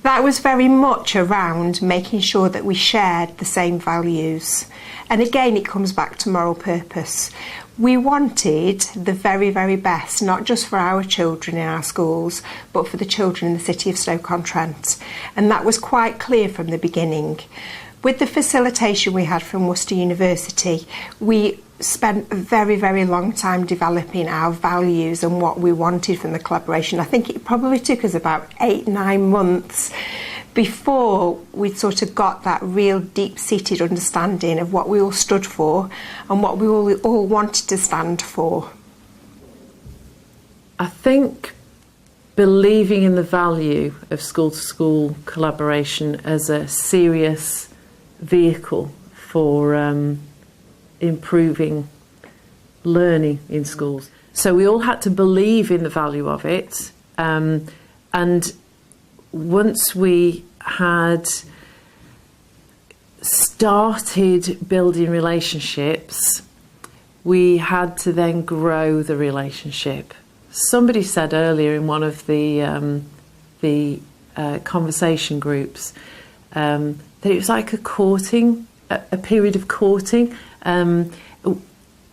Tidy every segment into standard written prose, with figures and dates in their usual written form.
That was very much around making sure that we shared the same values. And again, it comes back to moral purpose. We wanted the very, very best, not just for our children in our schools, but for the children in the city of Stoke-on-Trent. And that was quite clear from the beginning. With the facilitation we had from Worcester University, we spent a very, very long time developing our values and what we wanted from the collaboration. I think it probably took us about 8-9 months before we sort of got that real deep-seated understanding of what we all stood for and what we all wanted to stand for. I think believing in the value of school-to-school collaboration as a serious vehicle for improving learning in schools. So we all had to believe in the value of it, and once we had started building relationships, we had to then grow the relationship. Somebody said earlier in one of the conversation groups that it was like a period of courting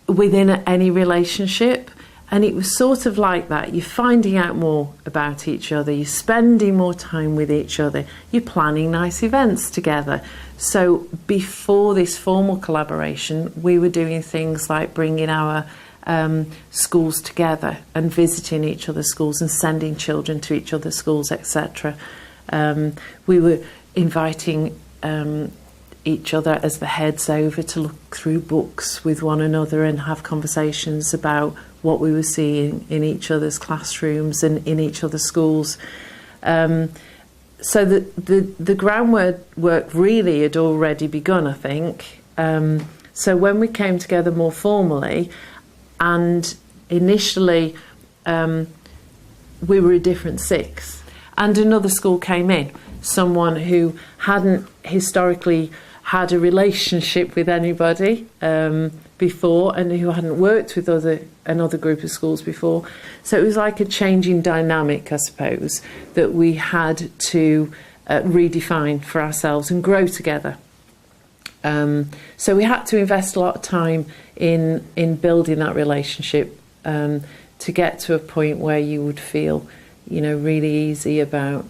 within any relationship. And it was sort of like that. You're finding out more about each other. You're spending more time with each other. You're planning nice events together. So before this formal collaboration, we were doing things like bringing our schools together and visiting each other's schools and sending children to each other's schools, etc. We were inviting each other as the heads over to look through books with one another and have conversations about what we were seeing in each other's classrooms and in each other's schools. So the groundwork really had already begun, I think. So when we came together more formally, and initially we were a different six, and another school came in, someone who hadn't historically had a relationship with anybody before, and who hadn't worked with another group of schools before. So it was like a changing dynamic, I suppose, that we had to redefine for ourselves and grow together. So we had to invest a lot of time in building that relationship to get to a point where you would feel, really easy about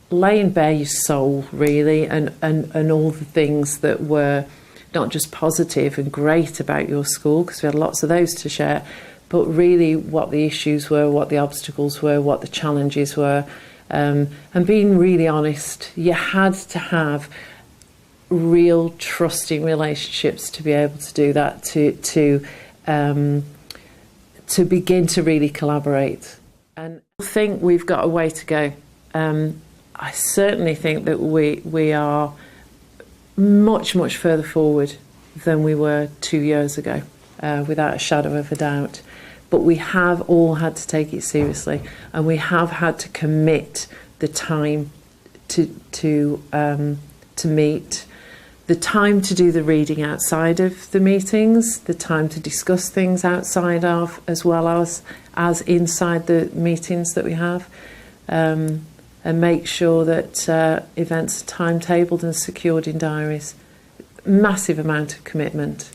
laying bare your soul, really, and all the things that were not just positive and great about your school, because we had lots of those to share, but really what the issues were, what the obstacles were, what the challenges were, and being really honest. You had to have real trusting relationships to be able to do that, to begin to really collaborate. And I think we've got a way to go. I certainly think that we are much, much further forward than we were 2 years ago, without a shadow of a doubt. But we have all had to take it seriously, and we have had to commit the time to meet, the time to do the reading outside of the meetings, the time to discuss things outside of, as well as inside the meetings that we have. And make sure that events are timetabled and secured in diaries. Massive amount of commitment.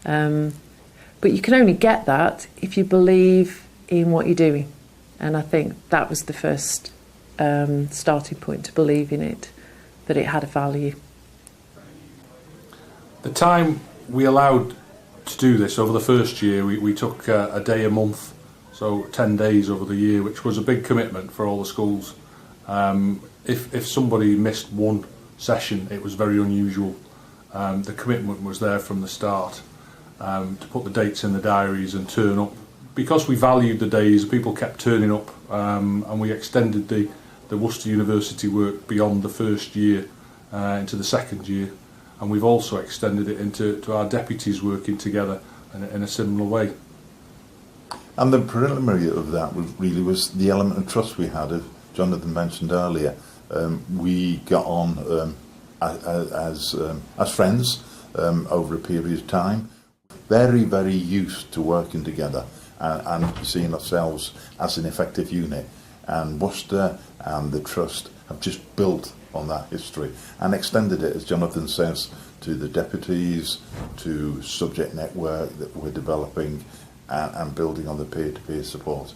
But you can only get that if you believe in what you're doing. And I think that was the first starting point, to believe in it, that it had a value. The time we allowed to do this over the first year, we took a day a month, so 10 days over the year, which was a big commitment for all the schools. If somebody missed one session, it was very unusual. The commitment was there from the start, to put the dates in the diaries and turn up. Because we valued the days, people kept turning up, and we extended the Worcester University work beyond the first year into the second year, and we've also extended it into our deputies working together in a similar way. And the preliminary of that was the element of trust we had. Jonathan mentioned earlier, we got on as friends over a period of time, very, very used to working together and seeing ourselves as an effective unit. and Worcester and the Trust have just built on that history and extended it, as Jonathan says, to the deputies, to subject network that we're developing, and building on the peer-to-peer support.